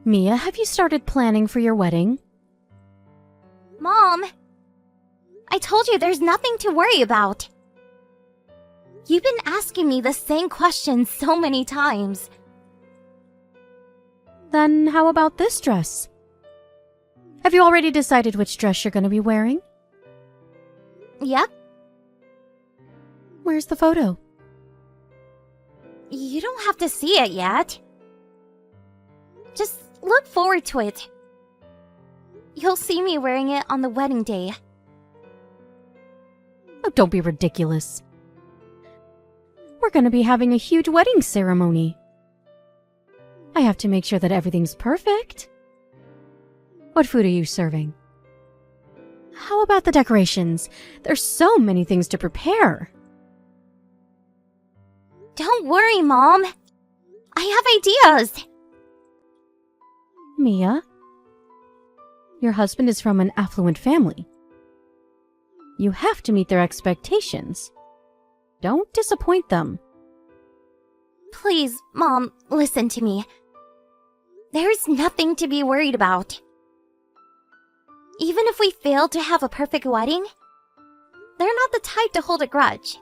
Mia, have you started planning for your wedding? Mom! I told you there's nothing to worry about. You've been asking me the same question so many times. Then how about this dress? Have you already decided which dress you're going to be wearing? Yep. Where's the photo? You don't have to see it yet. Just look forward to it. You'll see me wearing it on the wedding day. Oh, don't be ridiculous. We're going to be having a huge wedding ceremony. I have to make sure that everything's perfect. What food are you serving? How about the decorations? There's so many things to prepare. Don't worry, Mom. I have ideas. Mia, your husband is from an affluent family. You have to meet their expectations. Don't disappoint them. Please, Mom, listen to me. There's nothing to be worried about. Even if we fail to have a perfect wedding, they're not the type to hold a grudge.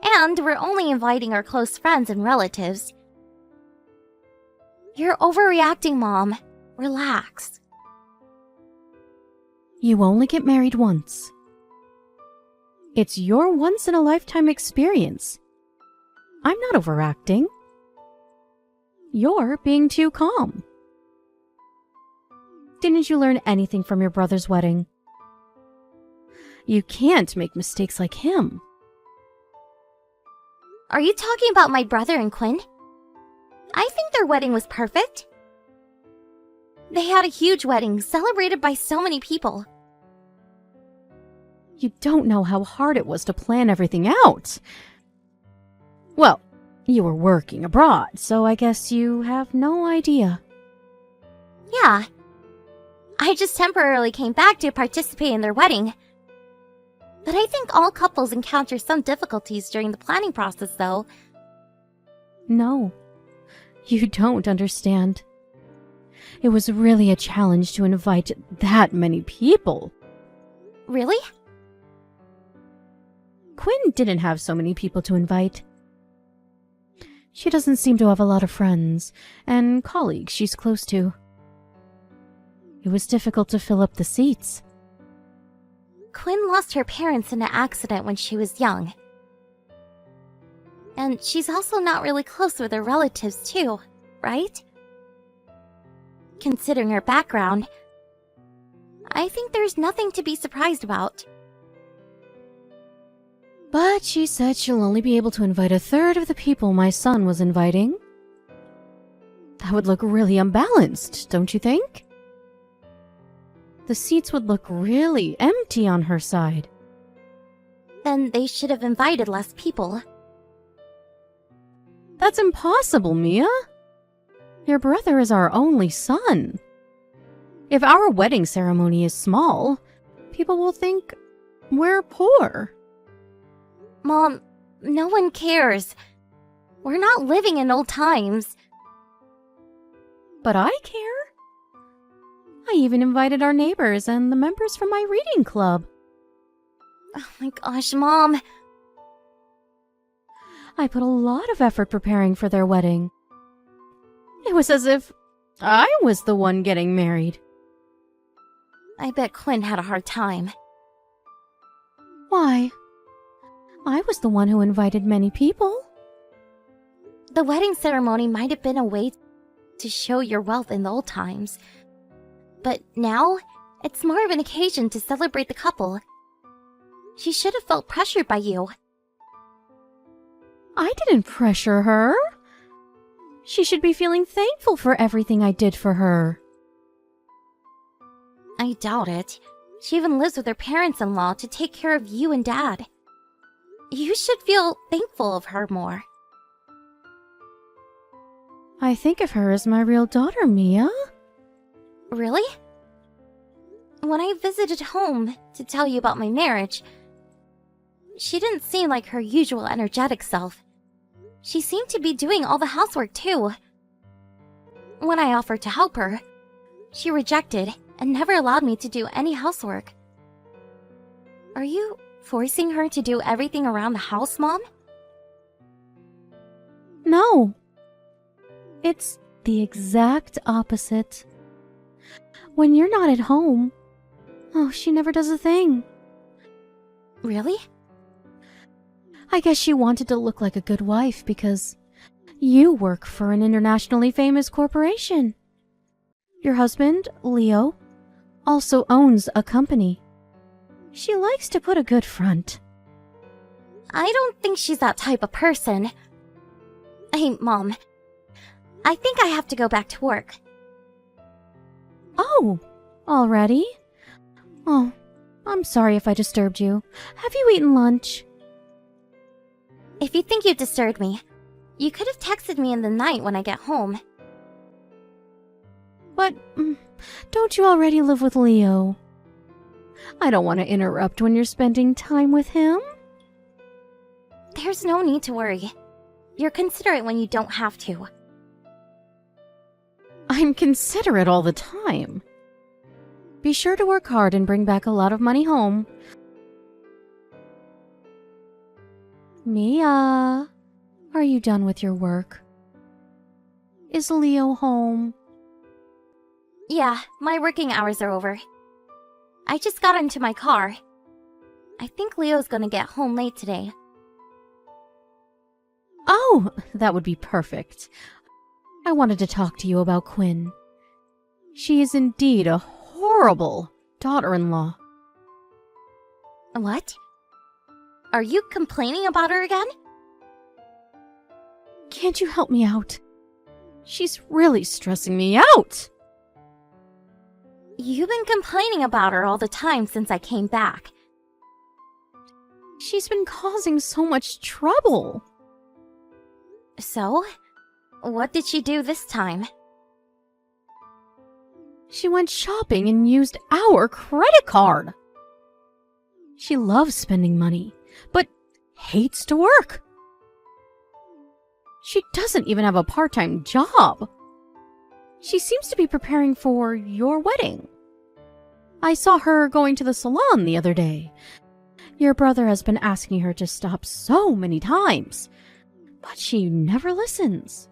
And we're only inviting our close friends and relatives. You're overreacting, Mom. Relax. You only get married once. It's your once-in-a-lifetime experience. I'm not overacting. You're being too calm. Didn't you learn anything from your brother's wedding? You can't make mistakes like him. Are you talking about my brother and Quinn? I think their wedding was perfect. They had a huge wedding celebrated by so many people. You don't know how hard it was to plan everything out. Well, you were working abroad, so I guess you have no idea. Yeah. I just temporarily came back to participate in their wedding. But I think all couples encounter some difficulties during the planning process, though. No, you don't understand. It was really a challenge to invite that many people. Really? Quinn didn't have so many people to invite. She doesn't seem to have a lot of friends and colleagues she's close to. It was difficult to fill up the seats. Quinn lost her parents in an accident when she was young. And she's also not really close with her relatives too, right? Considering her background, I think there's nothing to be surprised about. But she said she'll only be able to invite a third of the people my son was inviting. That would look really unbalanced, don't you think? The seats would look really empty on her side. Then they should have invited less people. That's impossible, Mia. Your brother is our only son. If our wedding ceremony is small, people will think we're poor. Mom, no one cares. We're not living in old times. But I care. I even invited our neighbors and the members from my reading club. Oh my gosh, Mom. I put a lot of effort preparing for their wedding. It was as if I was the one getting married. I bet Quinn had a hard time. Why? I was the one who invited many people. The wedding ceremony might have been a way to show your wealth in the old times. But now, it's more of an occasion to celebrate the couple. She should have felt pressured by you. I didn't pressure her. She should be feeling thankful for everything I did for her. I doubt it. She even lives with her parents-in-law to take care of you and Dad. You should feel thankful of her more. I think of her as my real daughter, Mia. Really? When I visited home to tell you about my marriage, she didn't seem like her usual energetic self. She seemed to be doing all the housework too. When I offered to help her, she rejected and never allowed me to do any housework. Are you forcing her to do everything around the house, Mom? No. It's the exact opposite. When you're not at home, she never does a thing. Really? I guess she wanted to look like a good wife because you work for an internationally famous corporation. Your husband, Leo, also owns a company. She likes to put a good front. I don't think she's that type of person. Hey, Mom. I think I have to go back to work. Oh, already? Oh, I'm sorry if I disturbed you. Have you eaten lunch? If you think you disturbed me, you could have texted me in the night when I get home. But don't you already live with Leo? I don't want to interrupt when you're spending time with him. There's no need to worry. You're considerate when you don't have to. I'm considerate all the time. Be sure to work hard and bring back a lot of money home. Mia, are you done with your work? Is Leo home? Yeah, my working hours are over. I just got into my car. I think Leo's gonna get home late today. Oh, that would be perfect. I wanted to talk to you about Quinn. She is indeed a horrible daughter-in-law. What? Are you complaining about her again? Can't you help me out? She's really stressing me out. You've been complaining about her all the time since I came back. She's been causing so much trouble. So? What did she do this time? She went shopping and used our credit card. She loves spending money, but hates to work. She doesn't even have a part-time job. She seems to be preparing for your wedding. I saw her going to the salon the other day. Your brother has been asking her to stop so many times, but she never listens.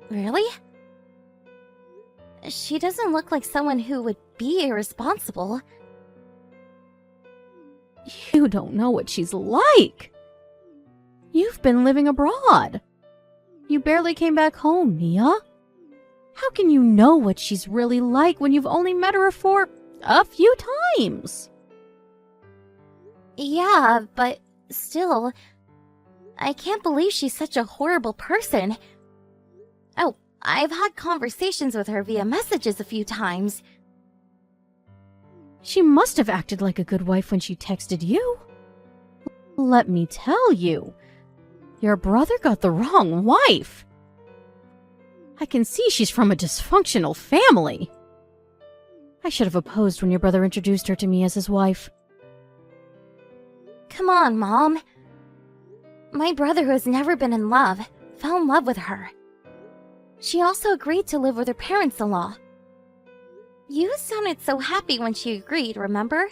Really? She doesn't look like someone who would be irresponsible. You don't know what she's like. You've been living abroad. You barely came back home, Mia. How can you know what she's really like when you've only met her for a few times? Yeah, but still, I can't believe she's such a horrible person. Oh, I've had conversations with her via messages a few times. She must have acted like a good wife when she texted you. Let me tell you, your brother got the wrong wife. I can see she's from a dysfunctional family. I should have opposed when your brother introduced her to me as his wife. Come on, Mom. My brother, who has never been in love, fell in love with her. She also agreed to live with her parents-in-law. You sounded so happy when she agreed, remember?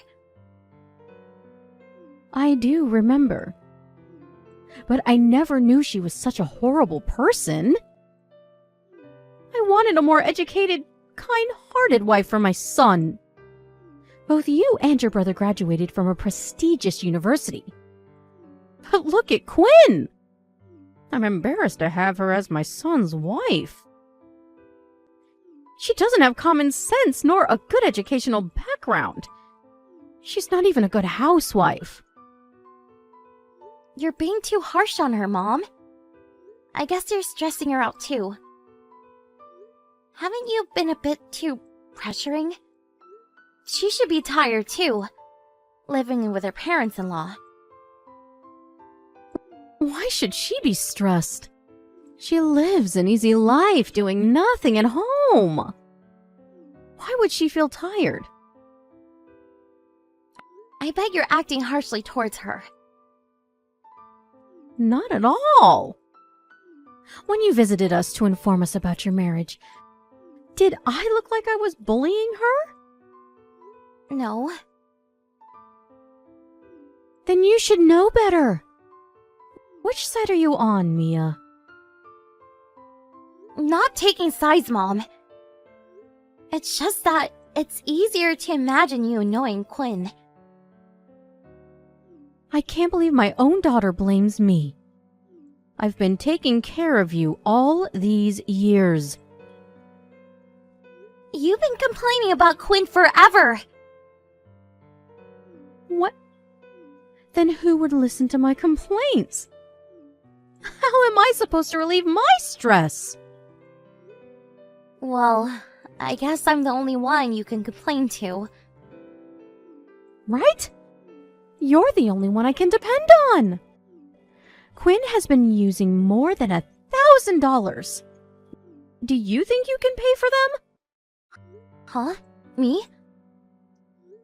I do remember. But I never knew she was such a horrible person. I wanted a more educated, kind-hearted wife for my son. Both you and your brother graduated from a prestigious university. But look at Quinn! I'm embarrassed to have her as my son's wife. She doesn't have common sense nor a good educational background. She's not even a good housewife. You're being too harsh on her, Mom. I guess you're stressing her out too. Haven't you been a bit too pressuring? She should be tired too, living with her parents-in-law. Why should she be stressed? She lives an easy life doing nothing at home. Why would she feel tired? I bet you're acting harshly towards her. Not at all. When you visited us to inform us about your marriage, did I look like I was bullying her? No. Then you should know better. Which side are you on, Mia? Not taking sides, Mom. It's just that it's easier to imagine you knowing Quinn. I can't believe my own daughter blames me. I've been taking care of you all these years. You've been complaining about Quinn forever. What? Then who would listen to my complaints? How am I supposed to relieve my stress? Well, I guess I'm the only one you can complain to. Right? You're the only one I can depend on. Quinn has been using more than $1,000. Do you think you can pay for them? Huh? Me?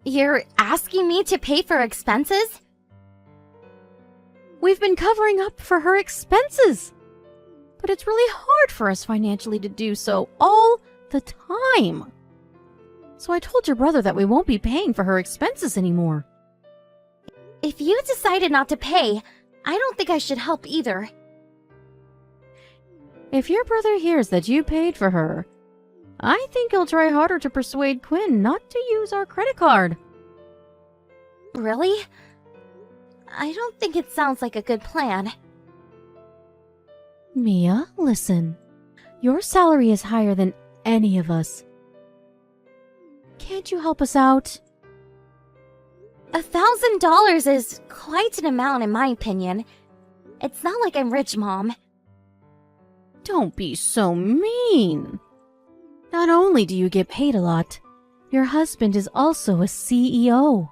You're asking me to pay for expenses? We've been covering up for her expenses. But it's really hard for us financially to do so all the time. So I told your brother that we won't be paying for her expenses anymore. If you decided not to pay, I don't think I should help either. If your brother hears that you paid for her, I think he'll try harder to persuade Quinn not to use our credit card. Really? I don't think it sounds like a good plan. Mia, listen. Your salary is higher than any of us. Can't you help us out? $1,000 is quite an amount in my opinion. It's not like I'm rich, Mom. Don't be so mean. Not only do you get paid a lot, your husband is also a CEO.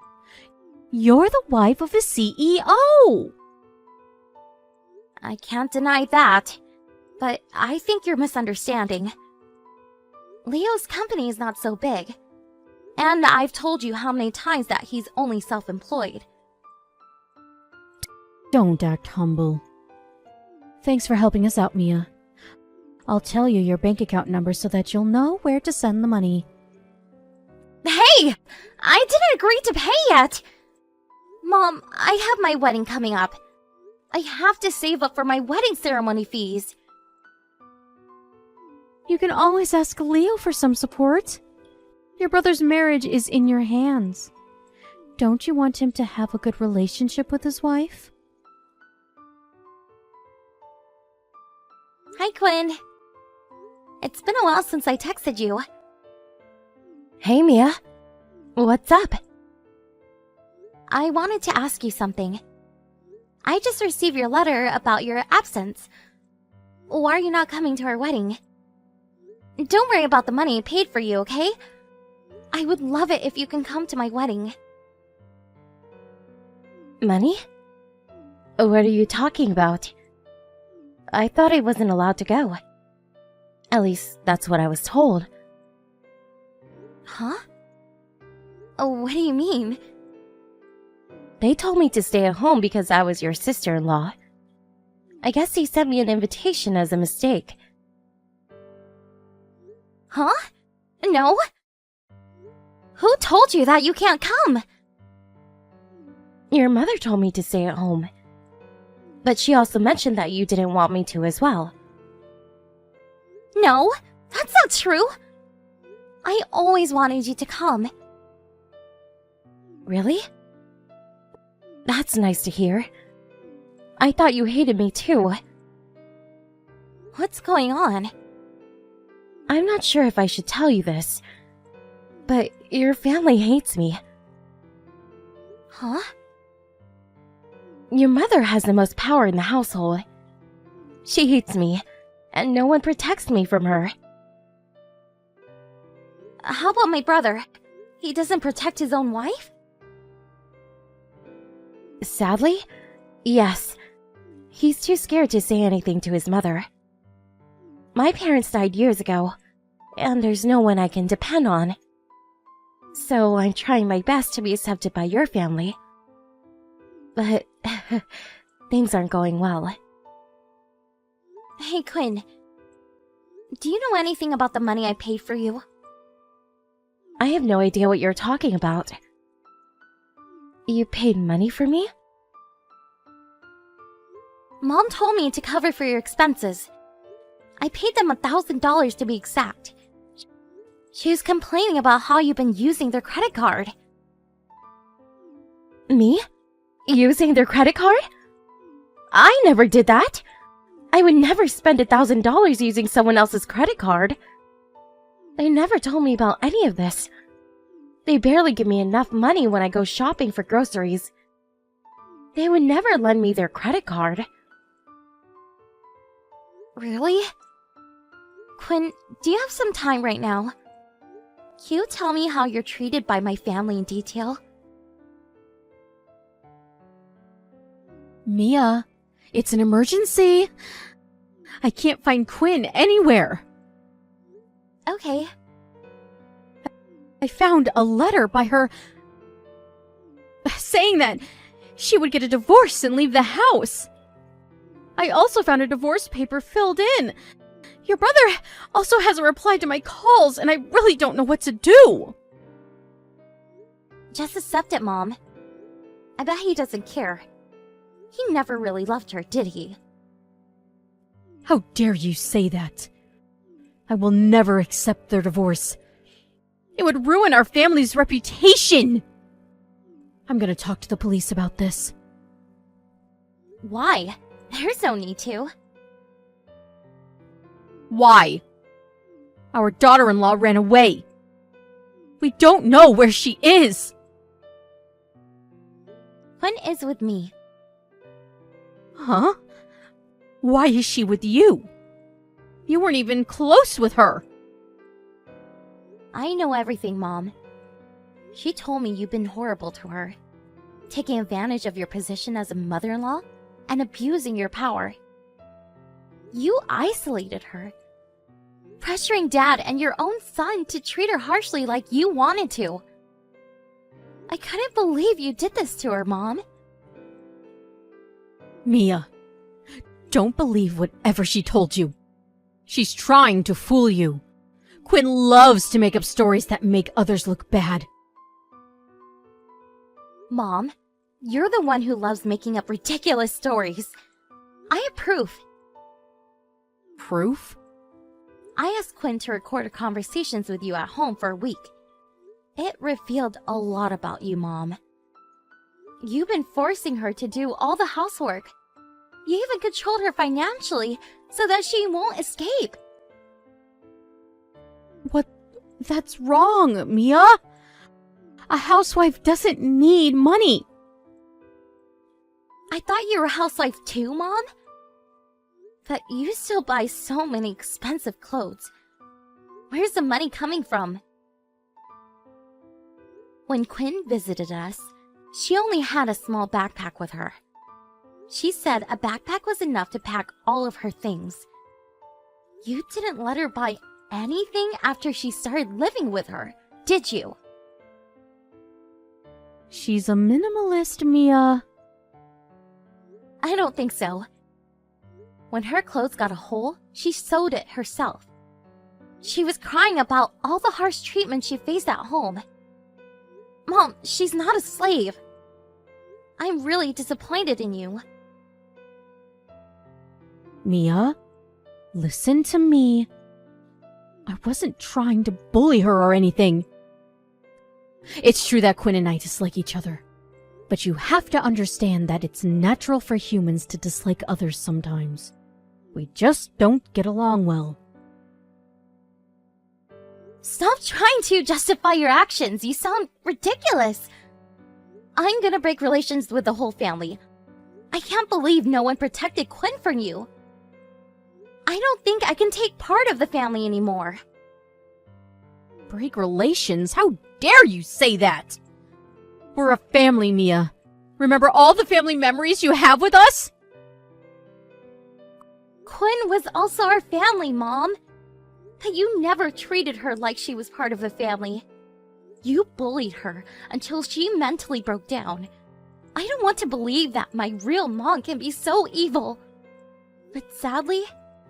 You're the wife of a CEO! I can't deny that, but I think you're misunderstanding. Leo's company is not so big, and I've told you how many times that he's only self-employed. Don't act humble. Thanks for helping us out, Mia. I'll tell you your bank account number so that you'll know where to send the money. Hey! I didn't agree to pay yet! Mom, I have my wedding coming up. I have to save up for my wedding ceremony fees. You can always ask Leo for some support. Your brother's marriage is in your hands. Don't you want him to have a good relationship with his wife? Hi, Quinn. It's been a while since I texted you. Hey, Mia. What's up? I wanted to ask you something. I just received your letter about your absence. Why are you not coming to our wedding? Don't worry about the money I paid for you, okay? I would love it if you can come to my wedding. Money? What are you talking about? I thought I wasn't allowed to go. At least, that's what I was told. Huh? What do you mean? They told me to stay at home because I was your sister-in-law. I guess they sent me an invitation as a mistake. Huh? No? Who told you that you can't come? Your mother told me to stay at home. But she also mentioned that you didn't want me to as well. No, that's not true. I always wanted you to come. Really? That's nice to hear. I thought you hated me too. What's going on? I'm not sure if I should tell you this, but your family hates me. Huh? Your mother has the most power in the household. She hates me, and no one protects me from her. How about my brother? He doesn't protect his own wife? Sadly, yes. He's too scared to say anything to his mother. My parents died years ago, and there's no one I can depend on. So I'm trying my best to be accepted by your family. But things aren't going well. Hey, Quinn. Do you know anything about the money I paid for you? I have no idea what you're talking about. You paid money for me? Mom told me to cover for your expenses. I paid them $1,000 to be exact. She was complaining about how you've been using their credit card. Me? Using their credit card? I never did that. I would never spend $1,000 using someone else's credit card. They never told me about any of this. They barely give me enough money when I go shopping for groceries. They would never lend me their credit card. Really? Quinn, do you have some time right now? Can you tell me how you're treated by my family in detail? Mia, it's an emergency. I can't find Quinn anywhere. Okay. I found a letter by her saying that she would get a divorce and leave the house. I also found a divorce paper filled in. Your brother also hasn't replied to my calls, and I really don't know what to do. Just accept it, Mom. I bet he doesn't care. He never really loved her, did he? How dare you say that? I will never accept their divorce. It would ruin our family's reputation. I'm gonna talk to the police about this. Why? There's no need to. Why? Our daughter-in-law ran away. We don't know where she is. Quinn is with me. Huh? Why is she with you? You weren't even close with her. I know everything, Mom. She told me you've been horrible to her, taking advantage of your position as a mother-in-law and abusing your power. You isolated her, pressuring Dad and your own son to treat her harshly like you wanted to. I couldn't believe you did this to her, Mom. Mia, don't believe whatever she told you. She's trying to fool you. Quinn loves to make up stories that make others look bad. Mom, you're the one who loves making up ridiculous stories. I have proof. Proof? I asked Quinn to record conversations with you at home for a week. It revealed a lot about you, Mom. You've been forcing her to do all the housework. You even controlled her financially so that she won't escape. What? That's wrong, Mia. A housewife doesn't need money. I thought you were a housewife too, Mom. But you still buy so many expensive clothes. Where's the money coming from? When Quinn visited us, she only had a small backpack with her. She said a backpack was enough to pack all of her things. You didn't let her buy anything after she started living with her, did you? She's a minimalist, Mia. I don't think so. When her clothes got a hole, she sewed it herself. She was crying about all the harsh treatment she faced at home. Mom, she's not a slave. I'm really disappointed in you. Mia, listen to me. I wasn't trying to bully her or anything. It's true that Quinn and I dislike each other. But you have to understand that it's natural for humans to dislike others sometimes. We just don't get along well. Stop trying to justify your actions. You sound ridiculous. I'm gonna break relations with the whole family. I can't believe no one protected Quinn from you. I don't think I can take part of the family anymore. Break relations? How dare you say that? We're a family, Mia. Remember all the family memories you have with us? Quinn was also our family, Mom. But you never treated her like she was part of the family. You bullied her until she mentally broke down. I don't want to believe that my real mom can be so evil. But sadly,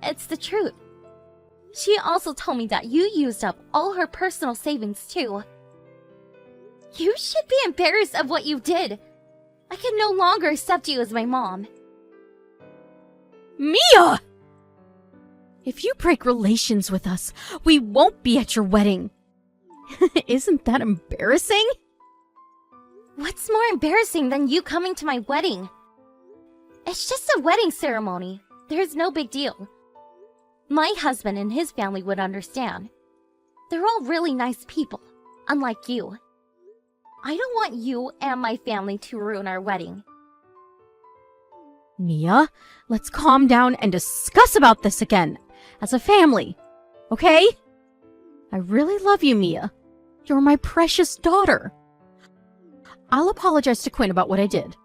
It's the truth. She also told me that you used up all her personal savings too. You should be embarrassed of what you did. I can no longer accept you as my mom. Mia! If you break relations with us, we won't be at your wedding. Isn't that embarrassing? What's more embarrassing than you coming to my wedding? It's just a wedding ceremony. There's no big deal. My husband and his family would understand. They're all really nice people, unlike you. I don't want you and my family to ruin our wedding. Mia, let's calm down and discuss about this again, as a family, okay? I really love you, Mia. You're my precious daughter. I'll apologize to Quinn about what I did.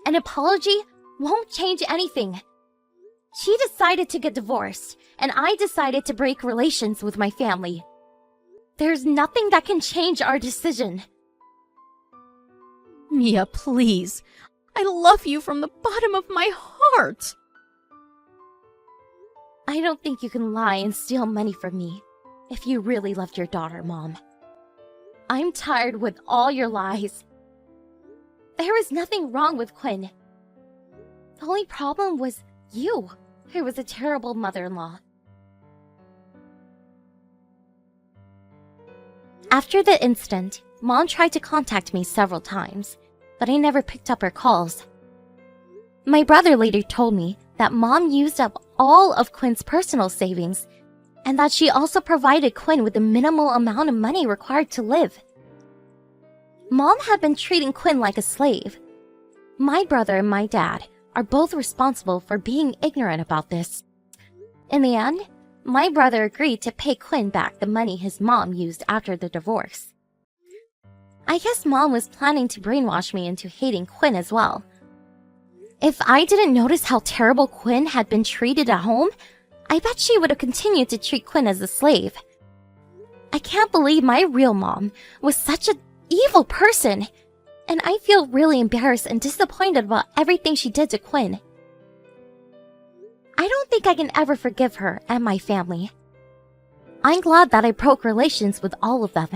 An apology won't change anything. She decided to get divorced, and I decided to break relations with my family. There's nothing that can change our decision. Mia, please. I love you from the bottom of my heart. I don't think you can lie and steal money from me if you really loved your daughter, Mom. I'm tired with all your lies. There was nothing wrong with Quinn. The only problem was you, who was a terrible mother-in-law. After the incident, Mom tried to contact me several times, but I never picked up her calls. My brother later told me that Mom used up all of Quinn's personal savings, and that she also provided Quinn with the minimal amount of money required to live. Mom had been treating Quinn like a slave. My brother and my dad are both responsible for being ignorant about this. In the end, my brother agreed to pay Quinn back the money his mom used after the divorce. I guess Mom was planning to brainwash me into hating Quinn as well. If I didn't notice how terrible Quinn had been treated at home, I bet she would have continued to treat Quinn as a slave. I can't believe my real mom was such an evil person, and I feel really embarrassed and disappointed about everything she did to Quinn. I don't think I can ever forgive her and my family. I'm glad that I broke relations with all of them.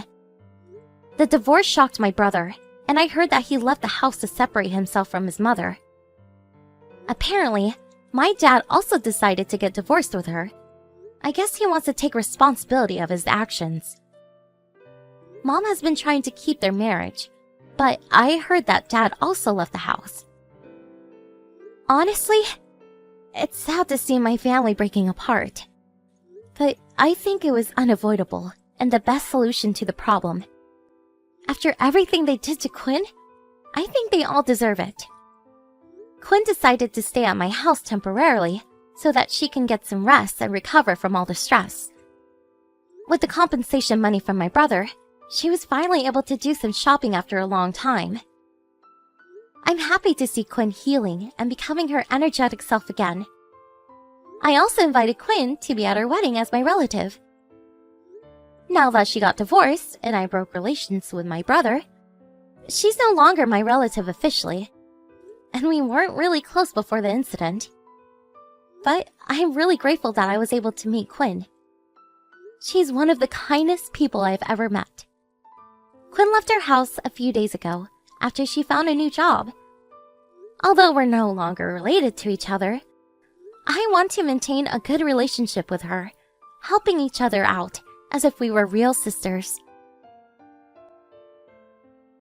The divorce shocked my brother, and I heard that he left the house to separate himself from his mother. Apparently, my dad also decided to get divorced with her. I guess he wants to take responsibility of his actions. Mom has been trying to keep their marriage, but I heard that Dad also left the house. Honestly, it's sad to see my family breaking apart. But I think it was unavoidable and the best solution to the problem. After everything they did to Quinn, I think they all deserve it. Quinn decided to stay at my house temporarily so that she can get some rest and recover from all the stress. With the compensation money from my brother, she was finally able to do some shopping after a long time. I'm happy to see Quinn healing and becoming her energetic self again. I also invited Quinn to be at her wedding as my relative. Now that she got divorced and I broke relations with my brother, she's no longer my relative officially, and we weren't really close before the incident. But I'm really grateful that I was able to meet Quinn. She's one of the kindest people I've ever met. Quinn left her house a few days ago after she found a new job. Although we're no longer related to each other, I want to maintain a good relationship with her, helping each other out as if we were real sisters.